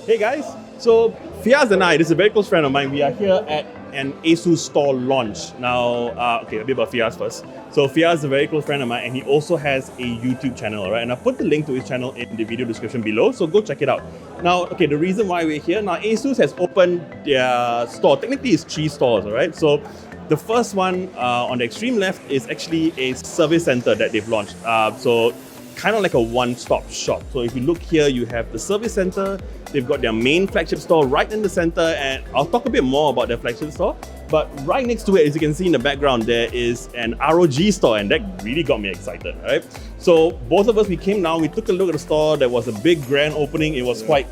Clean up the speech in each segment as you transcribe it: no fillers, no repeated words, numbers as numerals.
Hey guys, so Fiaz and I, this is a very close friend of mine, we are here at an ASUS store launch. Now, okay, a bit about Fiaz first. So Fiaz is a very close friend of mine and he also has a YouTube channel, right? And I'll put the link to his channel in the video description below, so go check it out. Now, okay, the reason why we're here, now ASUS has opened their store. Technically it's 3 stores, all right? So the first one on the extreme left is actually a service center that they've launched. So kind of like a one-stop shop. So if you look here, you have the service center, they've got their main flagship store right in the center, and I'll talk a bit more about their flagship store. But right next to it, as you can see in the background, there is an ROG store, and that really got me excited, right? So both of us, we came down, we took a look at the store. There was a big grand opening. It was quite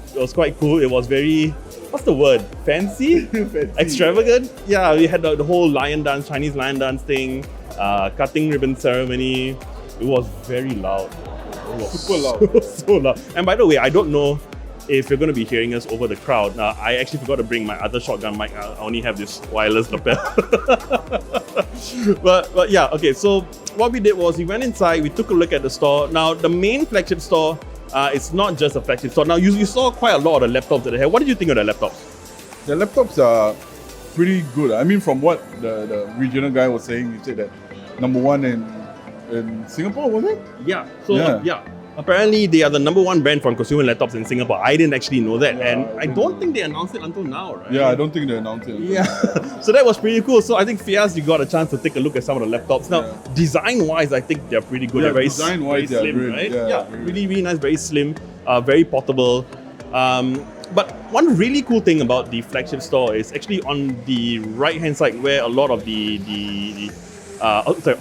cool. It was very, what's the word? Fancy? Fancy. Extravagant? Yeah, we had the whole lion dance, Chinese lion dance thing, cutting ribbon ceremony. It was very loud. It was super loud. So loud. And by the way, I don't know if you're going to be hearing us over the crowd. I actually forgot to bring my other shotgun mic. I only have this wireless lapel. but yeah, okay. So what we did was we went inside, we took a look at the store. Now, the main flagship store, it's not just a flagship store. Now, you saw quite a lot of the laptops that they have. What did you think of the laptops? The laptops are pretty good. I mean, from what the regional guy was saying, he said that #1 in Singapore, was it? Yeah. So yeah. Apparently, they are the #1 brand for consumer laptops in Singapore. I didn't actually know that, and I don't think they announced it until now, right? Yeah, I don't think they announced it. Yeah. So that was pretty cool. So I think Fiaz, you got a chance to take a look at some of the laptops. Now, design-wise, I think they're pretty good. Yeah, they're very design-wise, very slim, they're right? really, Yeah, really nice, very slim, very portable. But one really cool thing about the flagship store is actually on the right-hand side where a lot of the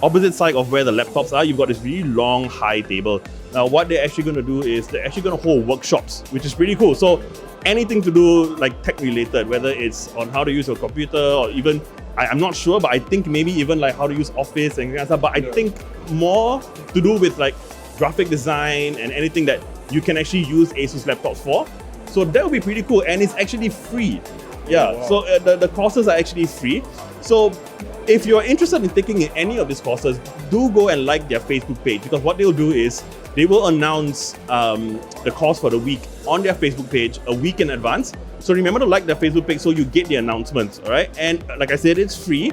opposite side of where the laptops are, you've got this really long, high table. Now, what they're actually going to do is they're actually going to hold workshops, which is pretty cool. So anything to do like tech related, whether it's on how to use a computer or even, I'm not sure, but I think maybe even like how to use Office and stuff. But I think more to do with like graphic design and anything that you can actually use ASUS laptops for. So that would be pretty cool, and it's actually free. Yeah, wow. So the courses are actually free. So if you're interested in taking in any of these courses, do go and like their Facebook page, because what they'll do is they will announce the course for the week on their Facebook page a week in advance. So remember to like their Facebook page so you get the announcements, all right? And like I said, it's free.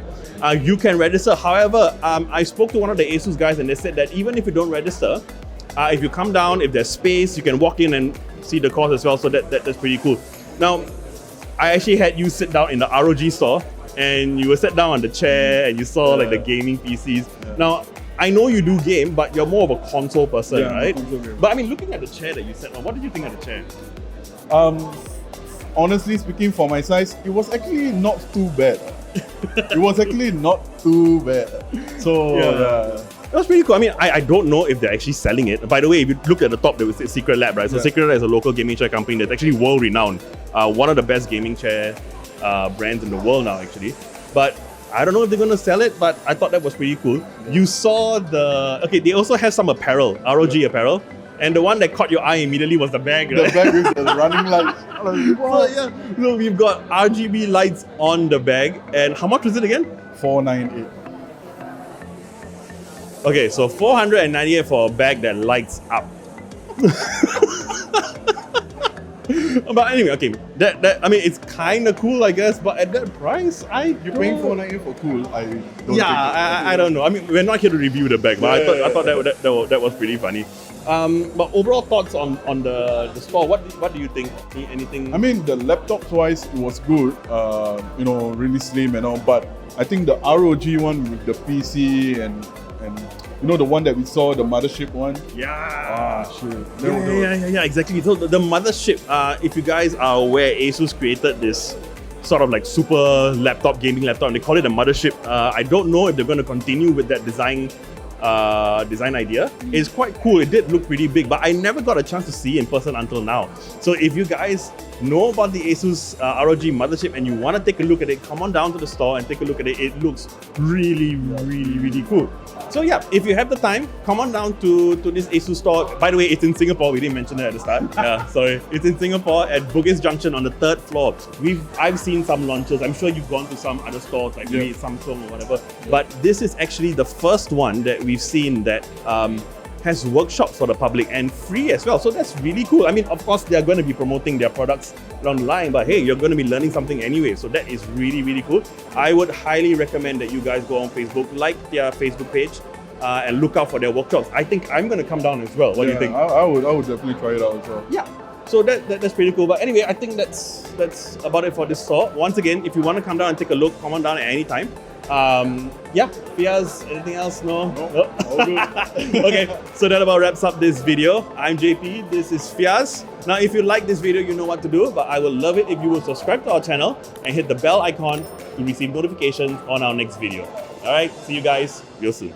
You can register. However, I spoke to one of the ASUS guys and they said that even if you don't register, if you come down, if there's space, you can walk in and see the course as well. So that's pretty cool. Now, I actually had you sit down in the ROG store and you were sat down on the chair and you saw like the gaming PCs. Yeah. Now, I know you do game, but you're more of a console person, right? But I mean, looking at the chair that you sat on, what did you think of the chair? Honestly speaking, for my size, it was actually not too bad. It was actually not too bad. So yeah. That was pretty cool. I mean, I don't know if they're actually selling it. By the way, if you look at the top, there was Secret Lab, right? So Secret Lab is a local gaming chair company that's actually world-renowned. One of the best gaming chair brands in the world now, actually. But I don't know if they're going to sell it, but I thought that was pretty cool. Yeah. You saw they also have some apparel, ROG apparel. And the one that caught your eye immediately was the bag, right? The bag with the running lights. So we've got RGB lights on the bag. And how much was it again? $498. Okay, so $498 for a bag that lights up. But anyway, okay, that I mean, it's kind of cool, I guess. But at that price, you're paying $498 for cool. I don't know. I mean, we're not here to review the bag, but I thought that was pretty funny. But overall thoughts on the store. What do you think? Anything? I mean, the laptops wise, it was good. Really slim and all. But I think the ROG one with the PC and the one that we saw, the mothership one. Yeah. Shit. Yeah, exactly. So the mothership, if you guys are aware, ASUS created this sort of like super gaming laptop, and they call it a mothership. I don't know if they're going to continue with that design idea. It's quite cool. It did look pretty big, but I never got a chance to see in person until now. So if you guys know about the ASUS ROG mothership and you want to take a look at it, come on down to the store and take a look at it. It looks really, really cool. So yeah, if you have the time, come on down to this ASUS store. By the way, it's in Singapore. We didn't mention that at the start. Yeah, sorry. It's in Singapore at Bugis Junction on the 3rd floor. I've seen some launches. I'm sure you've gone to some other stores like maybe Samsung or whatever. But this is actually the first one that we've seen that has workshops for the public and free as well. So that's really cool. I mean, of course, they're going to be promoting their products online, but hey, you're going to be learning something anyway. So that is really cool. I would highly recommend that you guys go on Facebook, like their Facebook page, and look out for their workshops. I think I'm going to come down as well. What do you think? I would definitely try it out as well. Yeah. So that's pretty cool. But anyway, I think that's about it for this store. Once again, if you want to come down and take a look, come on down at any time. Yeah, Fiaz, anything else? No? All good. Okay, so that about wraps up this video. I'm JP, this is Fiaz. Now, if you like this video, you know what to do, but I will love it if you will subscribe to our channel and hit the bell icon to receive notifications on our next video. All right, see you guys real soon.